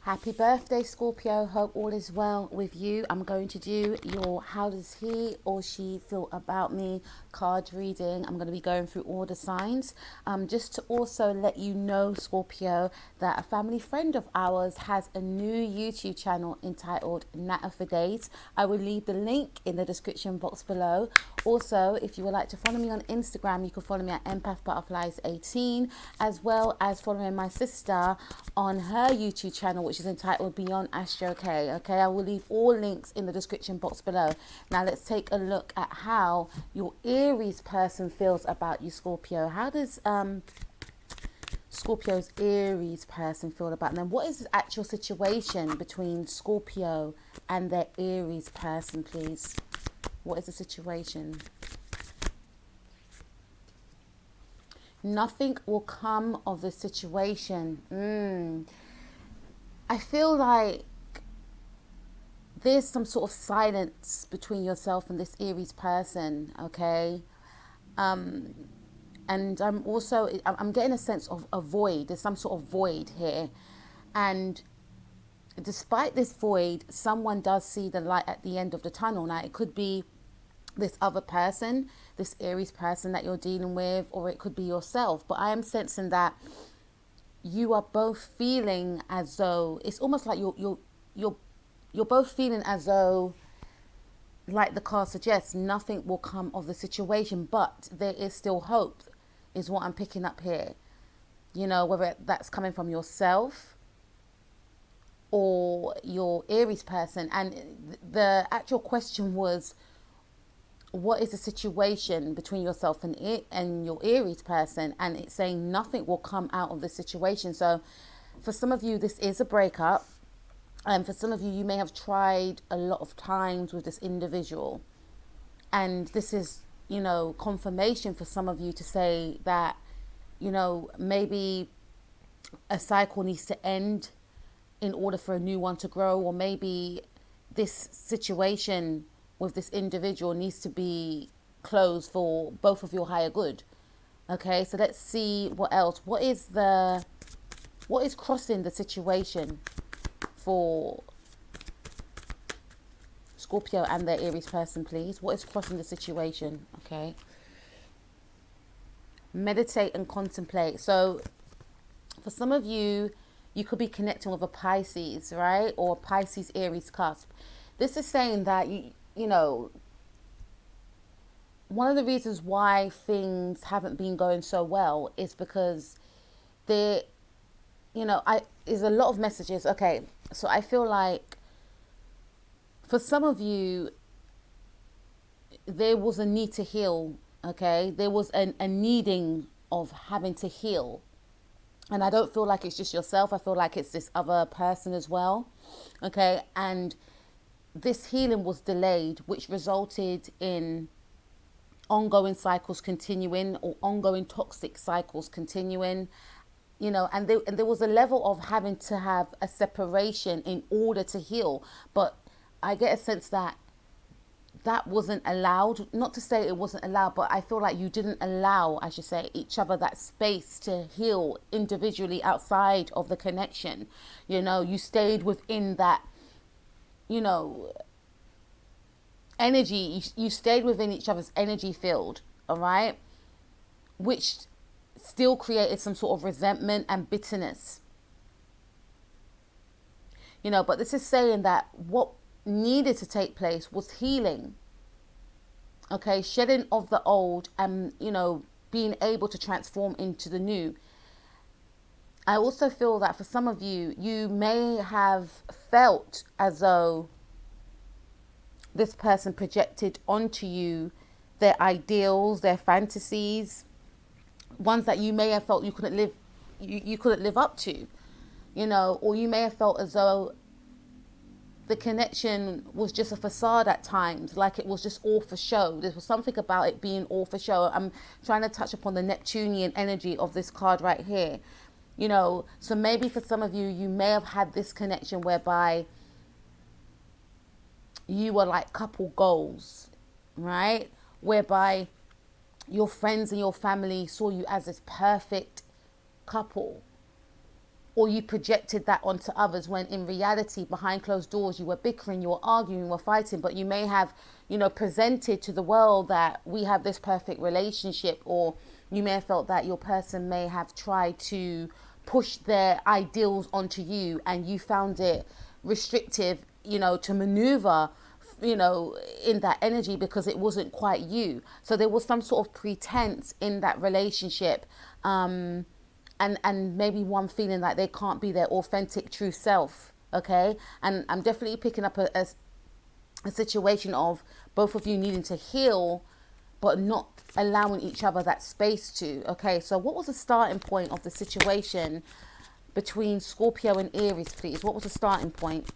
Happy birthday, Scorpio. Hope all is well with you. I'm going to do your how does he or she feel about me card reading. I'm going to be going through all the signs. Just to also let you know, Scorpio, that a family friend of ours has a new YouTube channel entitled Natter for Days. I will leave the link in the description box below. Also, if you would like to follow me on Instagram, you can follow me at empathbutterflies18, as well as following my sister on her YouTube channel, which is entitled Beyond Astro K. Okay, I will leave all links in the description box below. Now let's take a look at how your Aries person feels about you, Scorpio. How does Scorpio's Aries person feel about them? What is the actual situation between Scorpio and their Aries person, please? What is the situation? Nothing will come of the situation. I feel like there's some sort of silence between yourself and this Aries person, okay? And I'm getting a sense of a void. There's some sort of void here. And despite this void, someone does see the light at the end of the tunnel. Now, it could be this other person, this Aries person that you're dealing with, or it could be yourself. But I am sensing that you are both feeling as though it's almost like you're both feeling as though, like the card suggests, nothing will come of the situation, but there is still hope, is what I'm picking up here. You know, whether that's coming from yourself or your Aries person. And the actual question was, what is the situation between yourself and your Aries person? And it's saying nothing will come out of this situation. So for some of you, this is a breakup. And for some of you, you may have tried a lot of times with this individual. And this is, you know, confirmation for some of you to say that, you know, maybe a cycle needs to end in order for a new one to grow. Or maybe this situation with this individual needs to be closed for both of your higher good. Okay, so let's see what else. What is crossing the situation for Scorpio and their Aries person, please? What is crossing the situation? Okay. Meditate and contemplate. So for some of you, you could be connecting with a Pisces, right? Or a Pisces Aries cusp. This is saying that you know, one of the reasons why things haven't been going so well is because there's a lot of messages. Okay, so I feel like for some of you, there was a need to heal. Okay, there was a needing of having to heal. And I don't feel like it's just yourself. I feel like it's this other person as well. Okay, and this healing was delayed, which resulted in ongoing cycles continuing, or ongoing toxic cycles continuing, you know, and there was a level of having to have a separation in order to heal. But I get a sense that wasn't allowed. Not to say it wasn't allowed, but I feel like you didn't allow, I should say, each other that space to heal individually outside of the connection. You know, you stayed within that, you know, energy. You stayed within each other's energy field, all right, which still created some sort of resentment and bitterness, you know. But this is saying that what needed to take place was healing, okay, shedding of the old, and, you know, being able to transform into the new. I also feel that for some of you, you may have felt as though this person projected onto you their ideals, their fantasies, ones that you may have felt you couldn't live up to, you know. Or you may have felt as though the connection was just a facade at times, like it was just all for show. There was something about it being all for show. I'm trying to touch upon the Neptunian energy of this card right here, you know. So maybe for some of you, you may have had this connection whereby you were like couple goals, right? Whereby your friends and your family saw you as this perfect couple. or you projected that onto others, when in reality, behind closed doors, you were bickering, you were arguing, you were fighting, but you may have, presented to the world that we have this perfect relationship, or you may have felt that your person may have tried to push their ideals onto you, and you found it restrictive, to maneuver, in that energy, because it wasn't quite you. So there was some sort of pretense in that relationship, and maybe one feeling like they can't be their authentic true self. Okay, and I'm definitely picking up a situation of both of you needing to heal, but not allowing each other that space to. Okay, so what was the starting point of the situation between Scorpio and Aries, please? What was the starting point?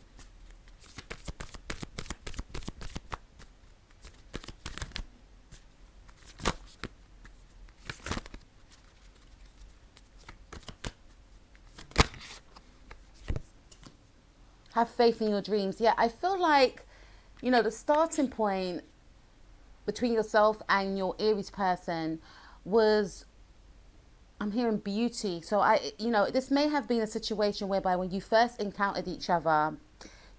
Have faith in your dreams. Yeah, I feel like, the starting point between yourself and your Aries person was, I'm hearing beauty. So this may have been a situation whereby when you first encountered each other,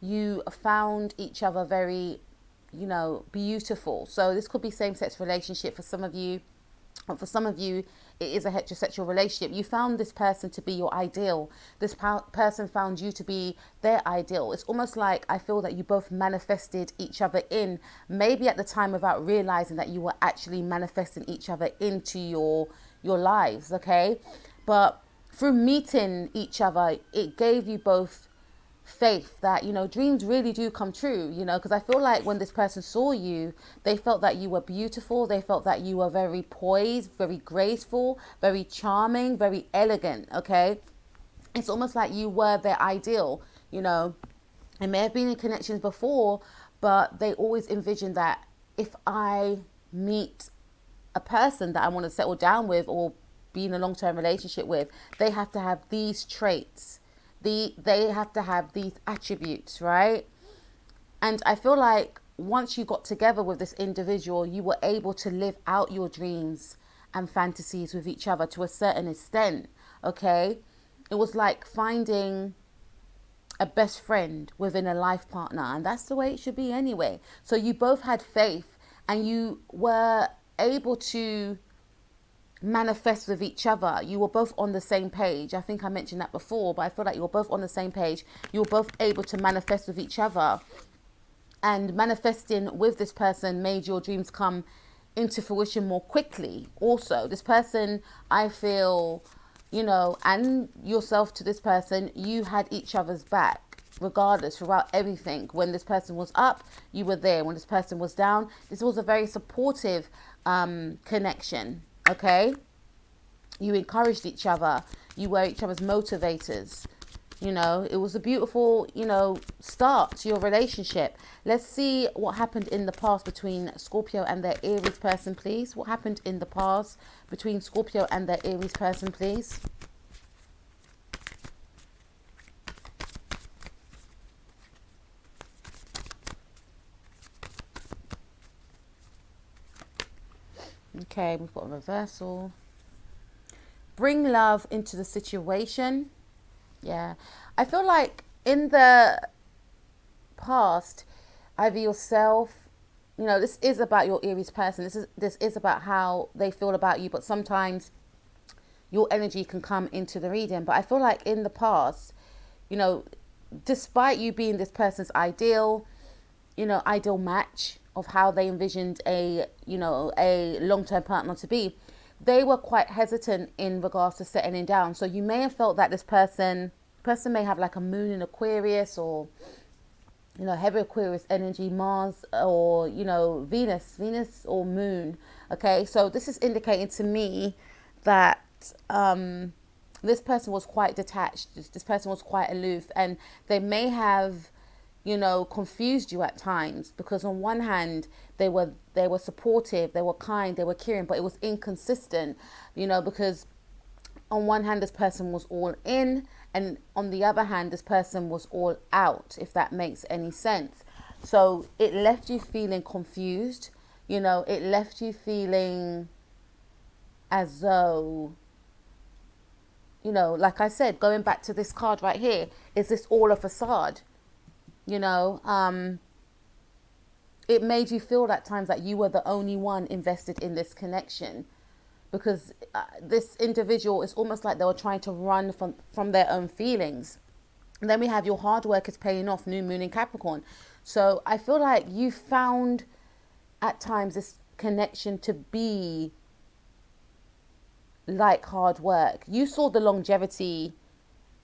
you found each other very, beautiful. So this could be same-sex relationship for some of you. For some of you, it is a heterosexual relationship. You found this person to be your ideal. This person found you to be their ideal. It's almost like I feel that you both manifested each other in, maybe at the time without realizing that you were actually manifesting each other into your lives, okay? But through meeting each other, it gave you both faith that, dreams really do come true, because I feel like when this person saw you, they felt that you were beautiful. They felt that you were very poised, very graceful, very charming, very elegant. Okay, it's almost like you were their ideal. It may have been in connections before, but they always envisioned that if I meet a person that I want to settle down with or be in a long-term relationship with, they have to have these traits. They have to have these attributes, right? And I feel like once you got together with this individual, you were able to live out your dreams and fantasies with each other to a certain extent, okay? It was like finding a best friend within a life partner, and that's the way it should be anyway. So you both had faith, and you were able to manifest with each other. You were both on the same page. I think I mentioned that before, but I feel like you were both on the same page. You were both able to manifest with each other, and manifesting with this person made your dreams come into fruition more quickly. Also, this person, I feel, and yourself to this person, you had each other's back regardless, throughout everything. When this person was up, you were there. When this person was down, this was a very supportive connection. Okay, you encouraged each other. You were each other's motivators. It was a beautiful, start to your relationship. Let's see what happened in the past between Scorpio and their Aries person, please. What happened in the past between Scorpio and their Aries person, please? Okay, we've got a reversal. Bring love into the situation. Yeah, I feel like in the past, either yourself, this is about your Aries person. This is about how they feel about you, but sometimes your energy can come into the reading. But I feel like in the past, despite you being this person's ideal match of how they envisioned a long-term partner to be, they were quite hesitant in regards to settling down. So you may have felt that this person may have like a moon in Aquarius, or heavy Aquarius energy, Mars, or Venus or moon. Okay, so this is indicating to me that this person was quite detached. This person was quite aloof, and they may have confused you at times, because on one hand they were supportive, they were kind, they were caring, but it was inconsistent, because on one hand this person was all in, and on the other hand this person was all out, if that makes any sense. So it left you feeling confused, it left you feeling as though you know, like I said, going back to this card right here, is this all a facade? You know, it made you feel at times that you were the only one invested in this connection, because this individual, is almost like they were trying to run from their own feelings. And then we have your hard work is paying off, new moon in Capricorn. So I feel like you found at times this connection to be like hard work. You saw the longevity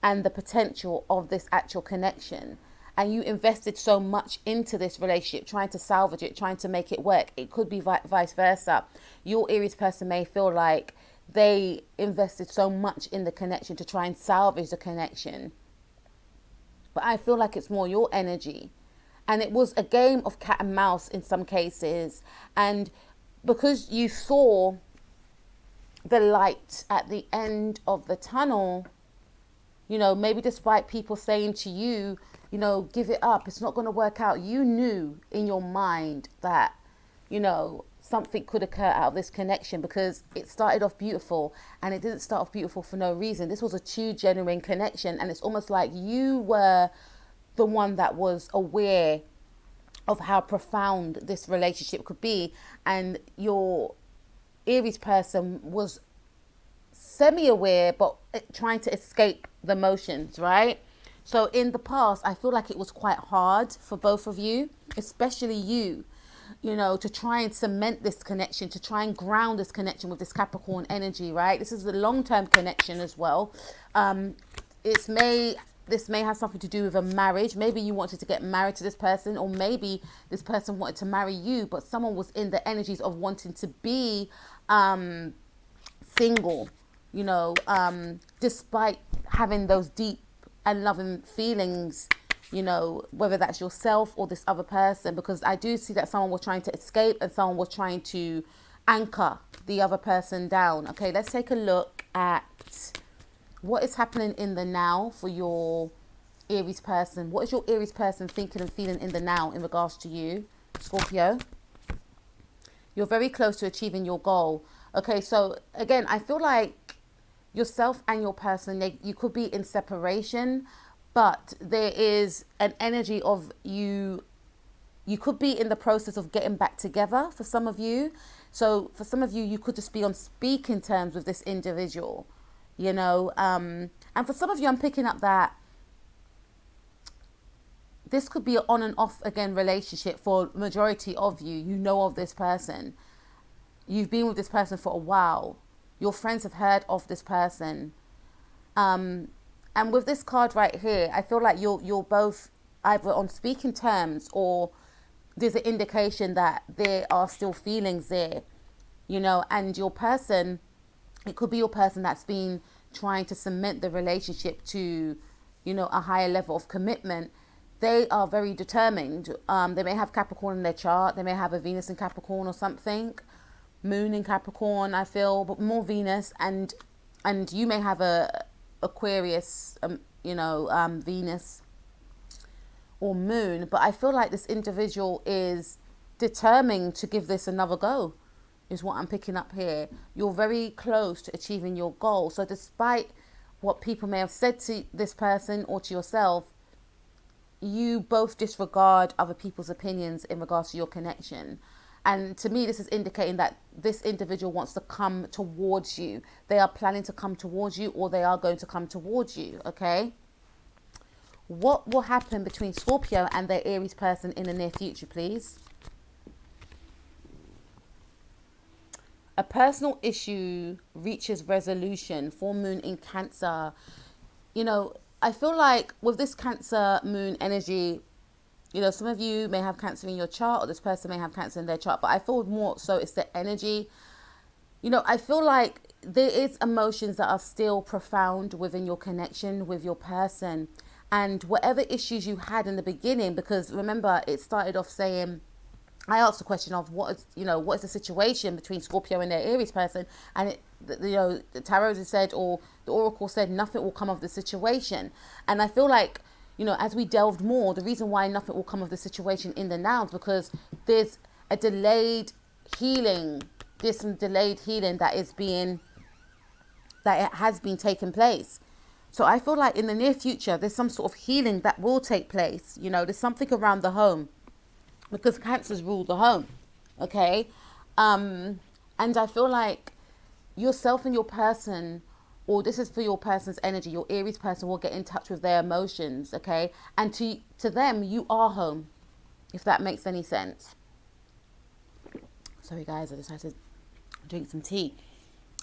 and the potential of this actual connection, and you invested so much into this relationship, trying to salvage it, trying to make it work. It could be vice versa. Your Aries person may feel like they invested so much in the connection to try and salvage the connection, but I feel like it's more your energy. And it was a game of cat and mouse in some cases. And because you saw the light at the end of the tunnel, you know, maybe despite people saying to you, you know, give it up, it's not going to work out, you knew in your mind that, you know, something could occur out of this connection, because it started off beautiful, and it didn't start off beautiful for no reason. This was a true, genuine connection, and it's almost like you were the one that was aware of how profound this relationship could be, and your Aries person was semi-aware but trying to escape the emotions, right? So in the past, I feel like it was quite hard for both of you, especially you know, to try and cement this connection, to try and ground this connection with this Capricorn energy, right? This is a long-term connection as well. This may have something to do with a marriage. Maybe you wanted to get married to this person, or maybe this person wanted to marry you, but someone was in the energies of wanting to be single, you know, despite having those deep and loving feelings, you know, whether that's yourself or this other person, because I do see that someone was trying to escape and someone was trying to anchor the other person down. Okay, let's take a look at what is happening in the now for your Aries person. What is your Aries person thinking and feeling in the now in regards to you, Scorpio? You're very close to achieving your goal. Okay, so again, I feel like yourself and your person, you could be in separation, but there is an energy of you could be in the process of getting back together for some of you. So for some of you, you could just be on speaking terms with this individual, you know, and for some of you, I'm picking up that this could be an on and off again relationship for majority of you. You know of this person. You've been with this person for a while. Your friends have heard of this person. And with this card right here, I feel like you're both either on speaking terms, or there's an indication that there are still feelings there, you know, and your person, it could be your person that's been trying to cement the relationship to, you know, a higher level of commitment. They are very determined. They may have Capricorn in their chart. They may have a Venus in Capricorn or something. Moon in Capricorn, I feel, but more Venus, and you may have a Aquarius, Venus or Moon, but I feel like this individual is determined to give this another go, is what I'm picking up here. You're very close to achieving your goal. So despite what people may have said to this person or to yourself, you both disregard other people's opinions in regards to your connection. And to me, this is indicating that this individual wants to come towards you. They are planning to come towards you, or they are going to come towards you, okay? What will happen between Scorpio and their Aries person in the near future, please? A personal issue reaches resolution. Full moon in Cancer. You know, I feel like with this Cancer moon energy, you know, some of you may have Cancer in your chart, or this person may have Cancer in their chart, but I feel more so it's the energy. You know, I feel like there is emotions that are still profound within your connection with your person. And whatever issues you had in the beginning, because remember, it started off saying, I asked the question of what is the situation between Scorpio and their Aries person, and the tarot said, or the oracle said, nothing will come of the situation. And I feel like, you know, as we delved more, the reason why nothing will come of the situation in the now is because there's a delayed healing. There's some delayed healing that is being that it has been taking place. So I feel like in the near future, there's some sort of healing that will take place. You know, there's something around the home, because Cancers rule the home. Okay. And I feel like yourself and your person, or this is for your person's energy, your Aries person will get in touch with their emotions. Okay. And to them, you are home, if that makes any sense. Sorry guys, I just had to drink some tea.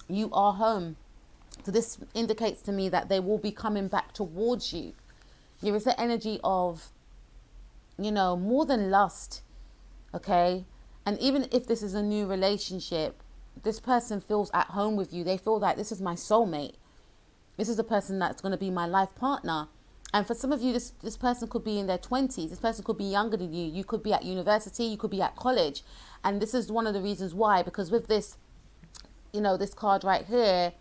You are home. So this indicates to me that they will be coming back towards you. There is the energy of, you know, more than lust. Okay. And even if this is a new relationship, this person feels at home with you. They feel like this is my soulmate. This is the person that's going to be my life partner. And for some of you, this person could be in their 20s. This person could be younger than you. You could be at university. You could be at college. And this is one of the reasons why, because with this, you know, this card right here,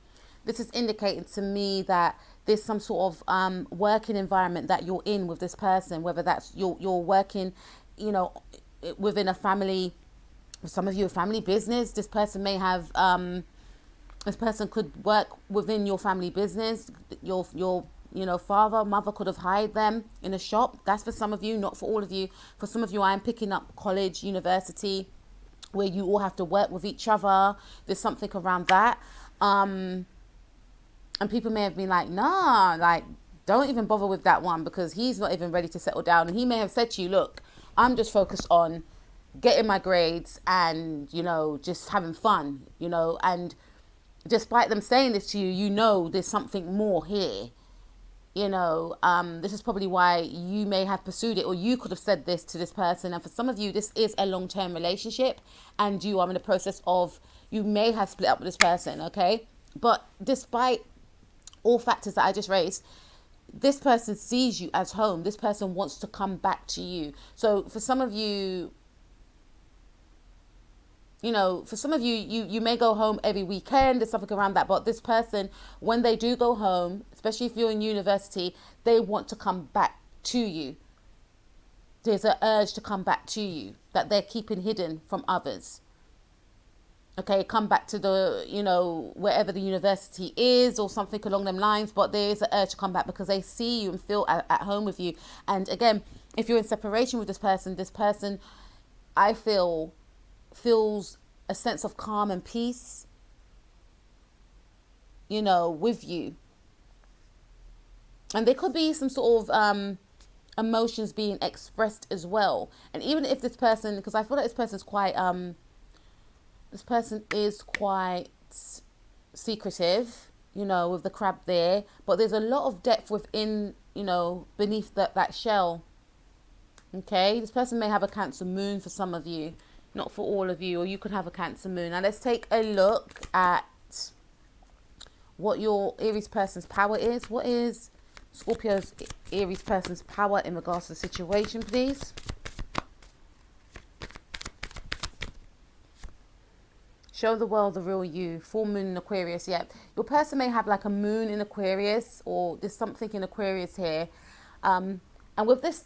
this is indicating to me that there's some sort of working environment that you're in with this person, whether that's you're working, you know, within a family. Some of you, a family business. This person may have, this person could work within your family business. Your you know, father, mother could have hired them in a shop. That's for some of you, not for all of you. For some of you, I'm picking up college, university, where you all have to work with each other. There's something around that. And people may have been like, nah, like, don't even bother with that one, because he's not even ready to settle down. And he may have said to you, look, I'm just focused on getting my grades and, you know, just having fun, you know. And despite them saying this to you, you know there's something more here. You know, this is probably why you may have pursued it, or you could have said this to this person. And for some of you, this is a long-term relationship and you are in the process of, you may have split up with this person, okay? But despite all factors that I just raised, this person sees you as home. This person wants to come back to you. So for some of you, you know, for some of you, you may go home every weekend. There's something around that. But this person, when they do go home, especially if you're in university, they want to come back to you. There's an urge to come back to you that they're keeping hidden from others. Okay, come back to the, you know, wherever the university is or something along them lines. But there is an urge to come back because they see you and feel at home with you. And again, if you're in separation with this person, I feel, feels a sense of calm and peace, you know, with you. And there could be some sort of emotions being expressed as well. And even if this person, because I feel like this person is quite secretive, you know, with the crab there, but there's a lot of depth within, you know, beneath that shell. Okay, this person may have a Cancer moon for some of you, not for all of you, or you could have a Cancer moon. Now let's take a look at what your Aries person's power is. What is Scorpio's Aries person's power in regards to the situation, please? Show the world the real you. Full moon in Aquarius. Yeah, your person may have like a moon in Aquarius, or there's something in Aquarius here. And with this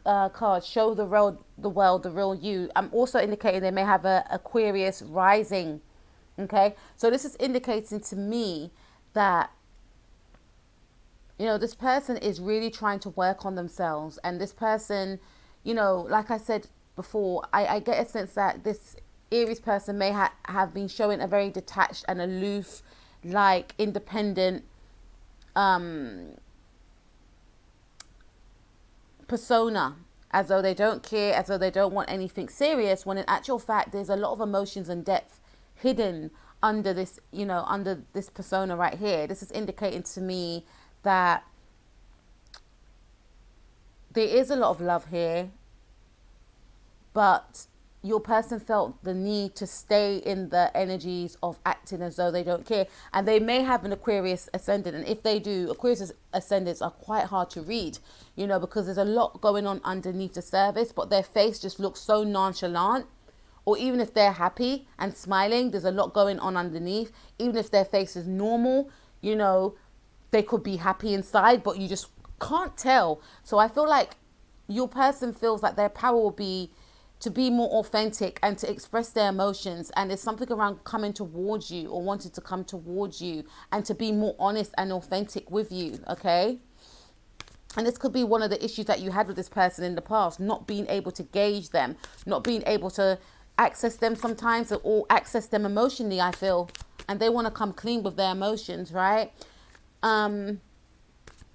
card, show the world the real you, I'm also indicating they may have a Aquarius rising. Okay, so this is indicating to me that, you know, this person is really trying to work on themselves. And this person, you know, like I said before, I get a sense that this Aries person may have been showing a very detached and aloof, like independent persona, as though they don't care, as though they don't want anything serious, when in actual fact there's a lot of emotions and depth hidden under this, you know, under this persona right here. This is indicating to me that there is a lot of love here, but your person felt the need to stay in the energies of acting as though they don't care. And they may have an Aquarius ascendant. And if they do, Aquarius ascendants are quite hard to read, you know, because there's a lot going on underneath the surface, but their face just looks so nonchalant. Or even if they're happy and smiling, there's a lot going on underneath. Even if their face is normal, you know, they could be happy inside, but you just can't tell. So I feel like your person feels like their power will be to be more authentic and to express their emotions. And there's something around coming towards you or wanting to come towards you and to be more honest and authentic with you, okay? And this could be one of the issues that you had with this person in the past, not being able to gauge them, not being able to access them sometimes, or access them emotionally, I feel. And they want to come clean with their emotions, right?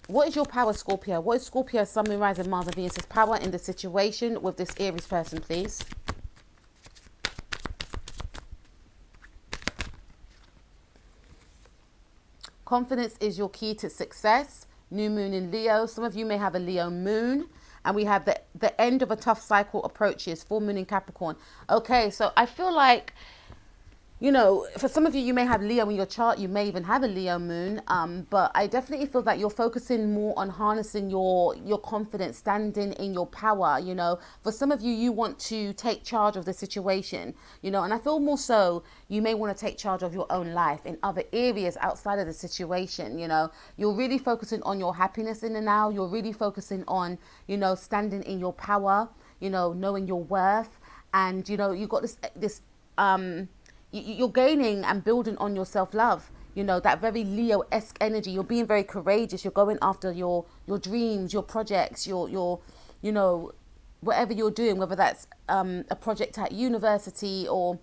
What is your power, Scorpio? What is Scorpio, Sun, Moon, Rising, Mars, and Venus's power in the situation with this Aries person, please? Confidence is your key to success. New moon in Leo. Some of you may have a Leo moon. And we have the end of a tough cycle approaches. Full moon in Capricorn. Okay, so I feel like, you know, for some of you, you may have Leo in your chart. You may even have a Leo moon. But I definitely feel that you're focusing more on harnessing your confidence, standing in your power. You know, for some of you, you want to take charge of the situation, you know, and I feel more so you may want to take charge of your own life in other areas outside of the situation. You know, you're really focusing on your happiness in the now. You're really focusing on, you know, standing in your power, you know, knowing your worth. And, you know, you've got this you're gaining and building on your self-love, you know, that very Leo-esque energy. You're being very courageous. You're going after your dreams, your projects, your you know, whatever you're doing, whether that's a project at university or,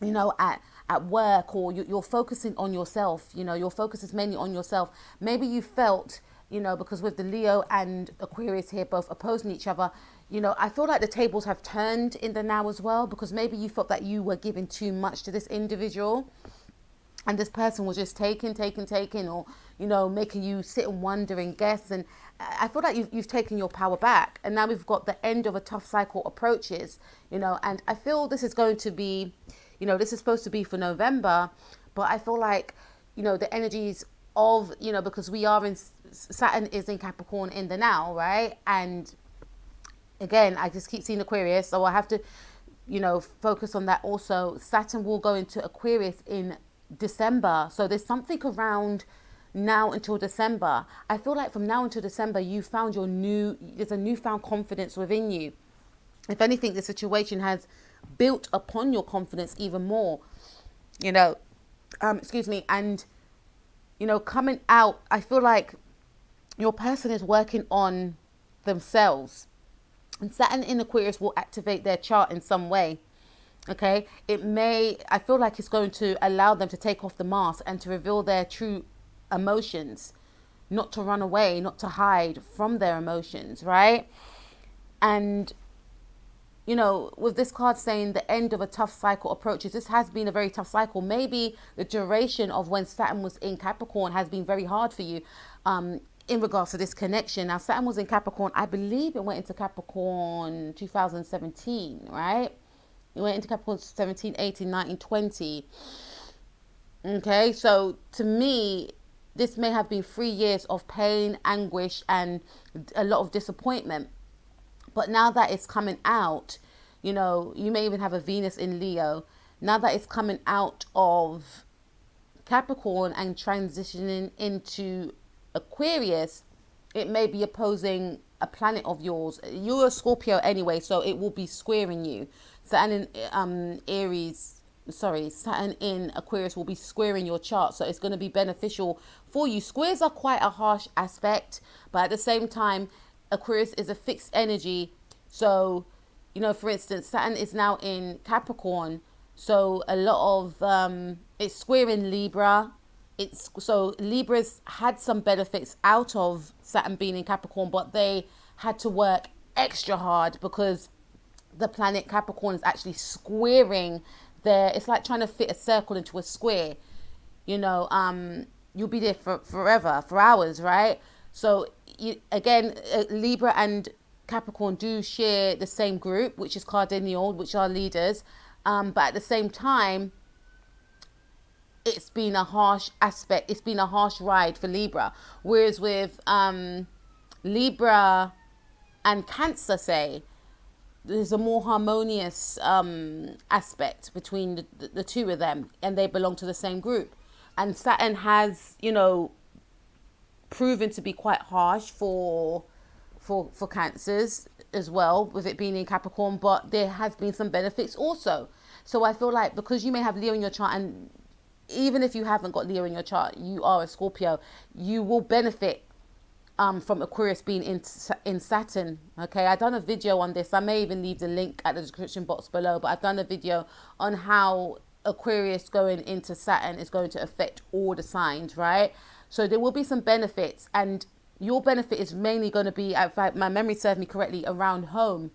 you know, at work, or you're focusing on yourself. You know, your focus is mainly on yourself. Maybe you felt, you know, because with the Leo and Aquarius here both opposing each other, you know, I feel like the tables have turned in the now as well, because maybe you felt that you were giving too much to this individual and this person was just taking, or, you know, making you sit and wonder and guess. And I feel like you've taken your power back. And now we've got the end of a tough cycle approaches, you know, and I feel this is going to be, you know, this is supposed to be for November, but I feel like, you know, the energies of, you know, because we are in, Saturn is in Capricorn in the now, right? And again, I just keep seeing Aquarius, so I have to, you know, focus on that also. Saturn will go into Aquarius in December. So there's something around now until December. I feel like from now until December, you found there's a newfound confidence within you. If anything, the situation has built upon your confidence even more, you know, excuse me. And, you know, coming out, I feel like your person is working on themselves. And Saturn in Aquarius will activate their chart in some way. Okay, I feel like it's going to allow them to take off the mask and to reveal their true emotions, not to run away, not to hide from their emotions, right? And, you know, with this card saying the end of a tough cycle approaches, this has been a very tough cycle. Maybe the duration of when Saturn was in Capricorn has been very hard for you. In regards to this connection. Now, Saturn was in Capricorn. I believe it went into Capricorn 2017, right? It went into Capricorn 17, 18, 19, 20. Okay, so to me, this may have been 3 years of pain, anguish, and a lot of disappointment. But now that it's coming out, you know, you may even have a Venus in Leo. Now that it's coming out of Capricorn and transitioning into Aquarius, it may be opposing a planet of yours. You're a Scorpio anyway, so it will be squaring you. Saturn in Aquarius will be squaring your chart, so it's going to be beneficial for you. Squares are quite a harsh aspect, but at the same time, Aquarius is a fixed energy. So, you know, for instance, Saturn is now in Capricorn, so a lot of it's squaring Libra. So Libra's had some benefits out of Saturn being in Capricorn, but they had to work extra hard because the planet Capricorn is actually squaring it's like trying to fit a circle into a square. You know, you'll be there forever, for hours, right? So again, Libra and Capricorn do share the same group, which is cardinal, which are leaders. But at the same time, it's been a harsh aspect. It's been a harsh ride for Libra. Whereas with Libra and Cancer, say, there's a more harmonious aspect between the two of them, and they belong to the same group. And Saturn has, you know, proven to be quite harsh for for Cancers as well, with it being in Capricorn, but there has been some benefits also. So I feel like because you may have Leo in your chart, and even if you haven't got Leo in your chart, you are a Scorpio, you will benefit from Aquarius being in Saturn. Okay, I've done a video on this. I may even leave the link at the description box below, but I've done a video on how Aquarius going into Saturn is going to affect all the signs, right? So there will be some benefits, and your benefit is mainly going to be, if my memory serves me correctly, around home.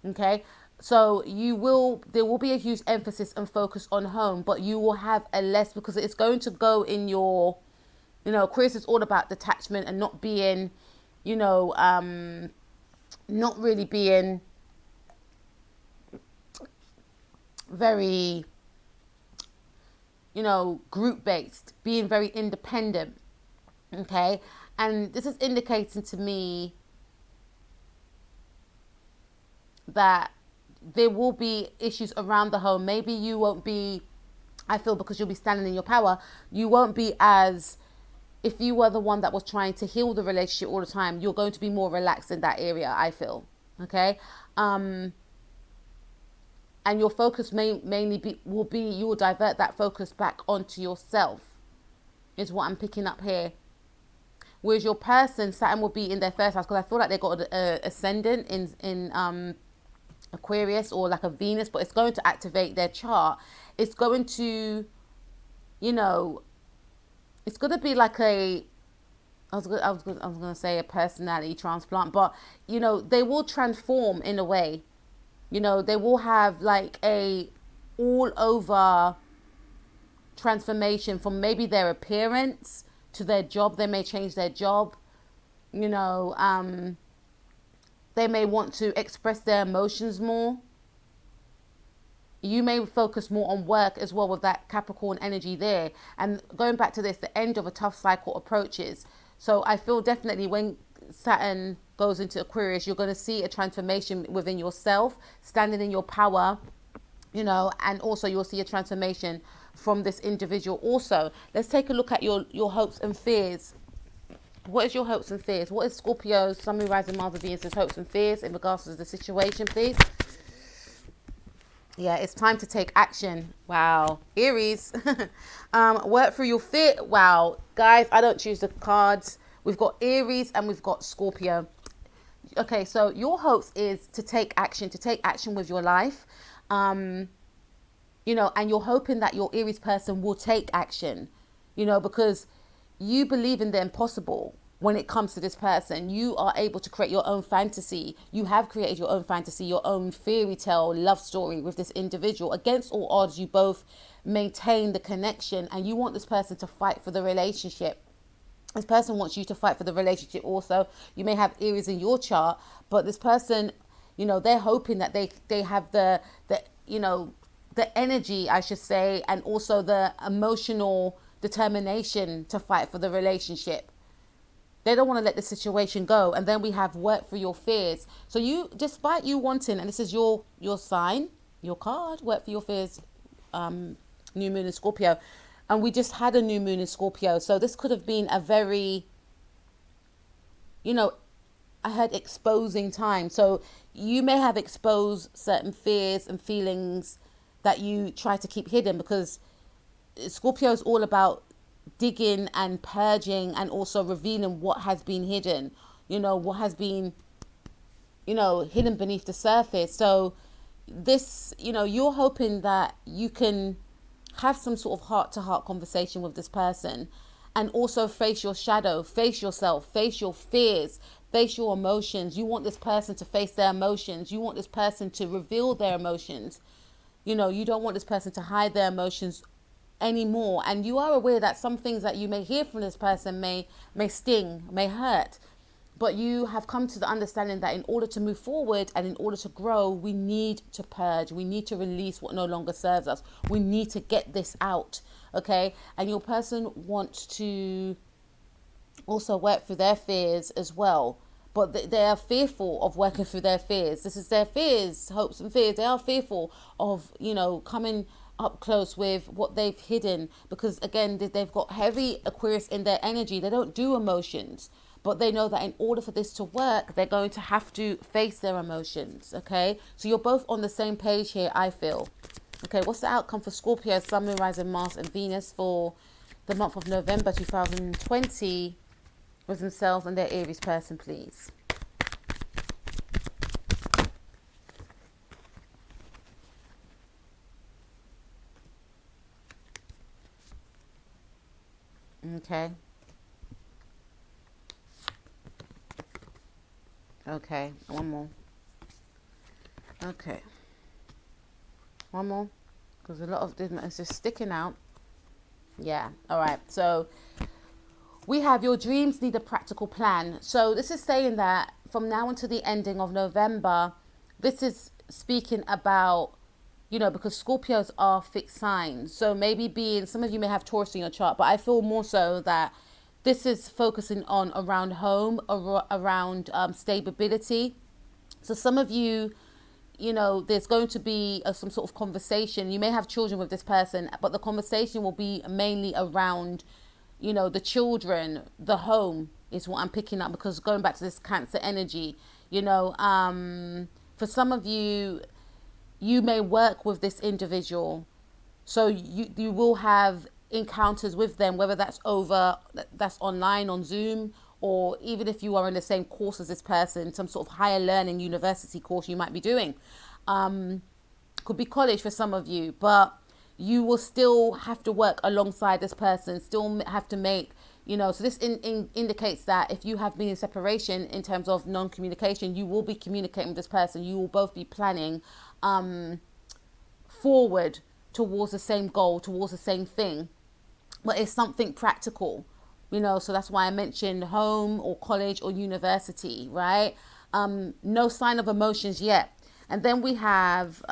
Okay, so there will be a huge emphasis and focus on home, but you will have a less, because it's going to go in your, Aquarius is all about detachment and not being, not really being very, group based, being very independent. Okay, and this is indicating to me that there will be issues around the home. Maybe you won't be, I feel, because you'll be standing in your power, you won't be as, if you were the one that was trying to heal the relationship all the time, you're going to be more relaxed in that area, I feel. Okay, and your focus mainly will be, you will divert that focus back onto yourself, is what I'm picking up here. Whereas your person, Saturn will be in their first house, because I feel like they got an ascendant in Aquarius, or like a Venus, but it's going to activate their chart. It's going to, it's going to be like I was going to say a personality transplant, but they will transform in a way. They will have like a all over transformation, from maybe their appearance to their job. They may change their job. They may want to express their emotions more. You may focus more on work as well, with that Capricorn energy there. And going back to this, the end of a tough cycle approaches. So I feel definitely when Saturn goes into Aquarius, you're going to see a transformation within yourself, standing in your power, and also you'll see a transformation from this individual also. Let's take a look at your hopes and fears. What is your hopes and fears? What is Scorpio's Sun, Moon, Rising, Mars, and Venus' hopes and fears in regards to the situation, please? Yeah, it's time to take action. Wow. Aries. Work through your fear. Wow. Guys, I don't choose the cards. We've got Aries and we've got Scorpio. Okay, so your hopes is to take action with your life. And you're hoping that your Aries person will take action, because you believe in the impossible. When it comes to this person, you are able to create your own fantasy. You have created your own fantasy, your own fairy tale love story with this individual. Against all odds, you both maintain the connection, and you want this person to fight for the relationship. This person wants you to fight for the relationship also. You may have Aries in your chart, but this person, they're hoping that they have the energy, I should say, and also the emotional determination to fight for the relationship. They don't want to let the situation go. And then we have work through your fears. So you, despite you wanting, and this is your sign, your card, work for your fears, new moon in Scorpio. And we just had a new moon in Scorpio. So this could have been a very, I heard exposing time. So you may have exposed certain fears and feelings that you try to keep hidden, because Scorpio is all about digging and purging and also revealing what has been hidden, what has been, hidden beneath the surface. So this, you're hoping that you can have some sort of heart-to-heart conversation with this person, and also face your shadow, face yourself, face your fears, face your emotions. You want this person to face their emotions. You want this person to reveal their emotions. You don't want this person to hide their emotions anymore. And you are aware that some things that you may hear from this person may sting, may hurt, but you have come to the understanding that in order to move forward and in order to grow, we need to purge, we need to release what no longer serves us, we need to get this out. Okay, and your person wants to also work through their fears as well, but they are fearful of working through their fears. This is their fears, hopes and fears. They are fearful of coming up close with what they've hidden, because again, they've got heavy Aquarius in their energy. They don't do emotions, but they know that in order for this to work, they're going to have to face their emotions, okay? So you're both on the same page here, I feel. Okay, what's the outcome for Scorpio, Sun, Moon, Rising, Mars, and Venus for the month of November 2020 with themselves and their Aries person, please? Okay. Okay, one more. Okay. One more. Because a lot of this is just sticking out. Yeah. All right. So we have your dreams need a practical plan. So this is saying that from now until the ending of November, this is speaking about, you know, because Scorpios are fixed signs. So maybe being, some of you may have Taurus in your chart, but I feel more so that this is focusing on around home, around stability. So some of you, you know, there's going to be some sort of conversation. You may have children with this person, but the conversation will be mainly around, you know, the children, the home is what I'm picking up, because going back to this Cancer energy, you know, for some of you, you may work with this individual. So you will have encounters with them, whether that's online on Zoom, or even if you are in the same course as this person, some sort of higher learning university course you might be doing. Could be college for some of you, but you will still have to work alongside this person, still have to make, you know, so this indicates that if you have been in separation in terms of non-communication, you will be communicating with this person. You will both be planning forward towards the same goal, towards the same thing, but it's something practical, you know. So that's why I mentioned home or college or university, right? No sign of emotions yet. And then we have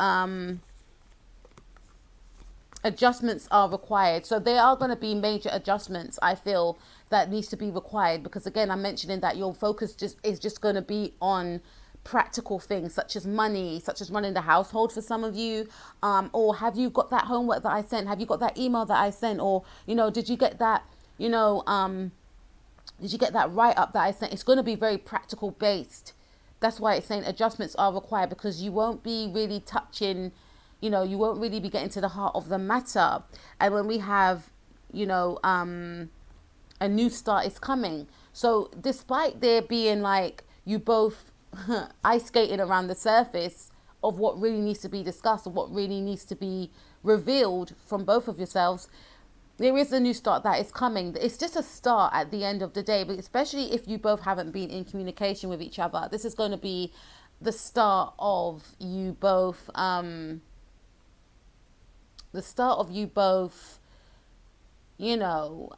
adjustments are required. So there are going to be major adjustments, I feel, that needs to be required, because again, I'm mentioning that your focus is just going to be on practical things such as money, such as running the household for some of you, or have you got that homework that I sent, have you got that email that I sent, or, you know, did you get that, you know, did you get that write-up that I sent? It's going to be very practical based. That's why it's saying adjustments are required, because you won't be really touching, you know, you won't really be getting to the heart of the matter. And when we have, you know, a new start is coming. So despite there being like you both ice skating around the surface of what really needs to be discussed, or what really needs to be revealed from both of yourselves, there is a new start that is coming. It's just a start at the end of the day, but especially if you both haven't been in communication with each other, this is going to be the start of you both, you know,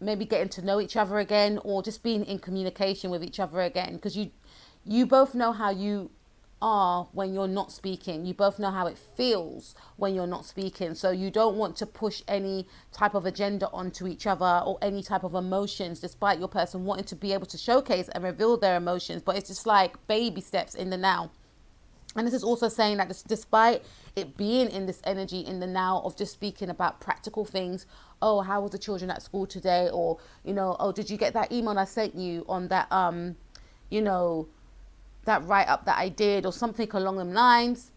maybe getting to know each other again, or just being in communication with each other again, because you both know how you are when you're not speaking. You both know how it feels when you're not speaking. So you don't want to push any type of agenda onto each other, or any type of emotions, despite your person wanting to be able to showcase and reveal their emotions. But it's just like baby steps in the now. And this is also saying that despite it being in this energy in the now of just speaking about practical things, oh, how was the children at school today? Or, you know, oh, did you get that email I sent you on that, you know, that write-up that I did, or something along them lines,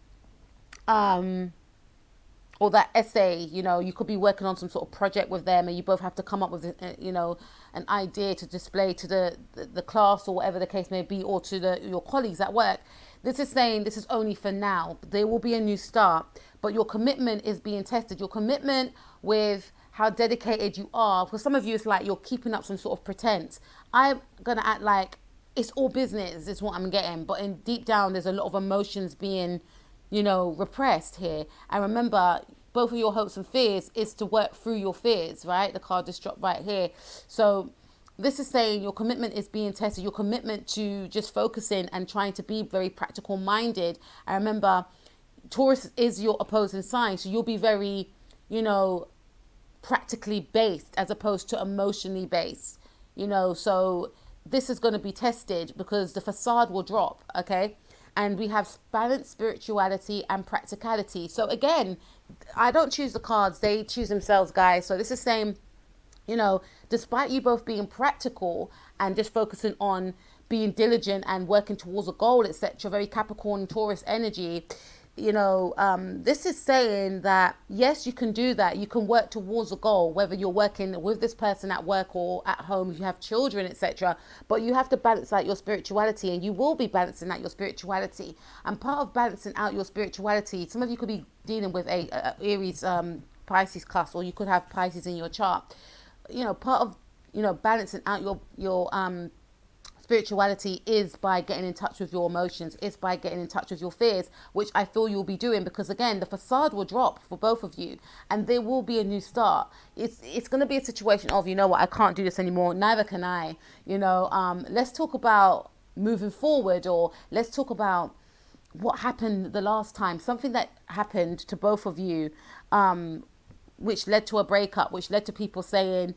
or that essay, you know, you could be working on some sort of project with them, and you both have to come up with, you know, an idea to display to the class, or whatever the case may be, or to your colleagues at work. This is saying this is only for now. There will be a new start, but your commitment is being tested. Your commitment with how dedicated you are. For some of you, it's like you're keeping up some sort of pretense. I'm going to act like it's all business, is what I'm getting. But in deep down, there's a lot of emotions being, you know, repressed here. And remember, both of your hopes and fears is to work through your fears, right? The card just dropped right here. So this is saying your commitment is being tested, your commitment to just focusing and trying to be very practical minded. And remember, Taurus is your opposing sign, so you'll be very, you know, practically based as opposed to emotionally based, you know. So this is going to be tested because the facade will drop, okay? And we have balanced spirituality and practicality. So again, I don't choose the cards, they choose themselves, guys. So this is saying You know, despite you both being practical and just focusing on being diligent and working towards a goal, etc., very Capricorn Taurus energy, you know, this is saying that yes, you can do that. You can work towards a goal, whether you're working with this person at work or at home, if you have children, etc. But you have to balance out your spirituality, and you will be balancing out your spirituality. And part of balancing out your spirituality, some of you could be dealing with a Aries Pisces cusp, or you could have Pisces in your chart. You know, part of, you know, balancing out your spirituality is by getting in touch with your emotions, is by getting in touch with your fears, which I feel you'll be doing, because again, the facade will drop for both of you and there will be a new start. It's going to be a situation of, you know what, I can't do this anymore, neither can I, you know. Let's talk about moving forward, or let's talk about what happened the last time, something that happened to both of you, which led to a breakup, which led to people saying,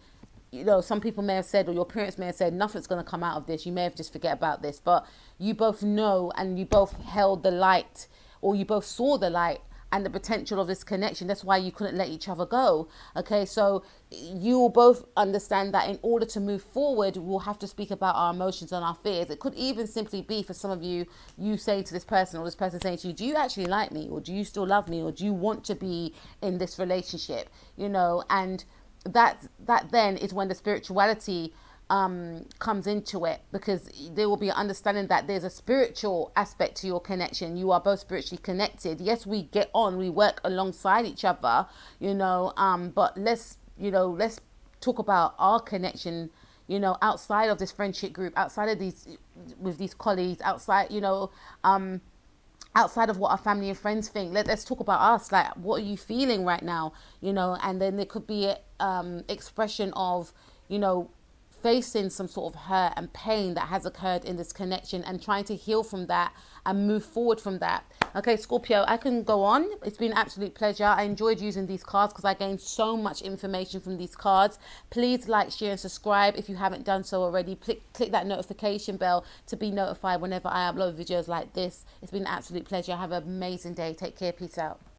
you know, some people may have said, or your parents may have said, nothing's going to come out of this. You may have just forget about this. But you both know, and you both held the light, or you both saw the light and the potential of this connection. That's why you couldn't let each other go. Okay, so you will both understand that in order to move forward, we'll have to speak about our emotions and our fears. It could even simply be, for some of you, you saying to this person, or this person saying to you, do you actually like me? Or do you still love me? Or do you want to be in this relationship? You know, and that then is when the spirituality comes into it, because there will be an understanding that there's a spiritual aspect to your connection. You are both spiritually connected. Yes, we get on, we work alongside each other, you know, but let's talk about our connection, you know, outside of this friendship group, outside of these, with these colleagues, outside, you know, outside of what our family and friends think. Let's talk about us. Like, what are you feeling right now? You know, and then there could be a expression of, you know, facing some sort of hurt and pain that has occurred in this connection, and trying to heal from that and move forward from that. Okay, Scorpio, I can go on. It's been an absolute pleasure. I enjoyed using these cards because I gained so much information from these cards. Please like, share and subscribe if you haven't done so already. Click that notification bell to be notified whenever I upload videos like this. It's been an absolute pleasure. Have an amazing day. Take care. Peace out.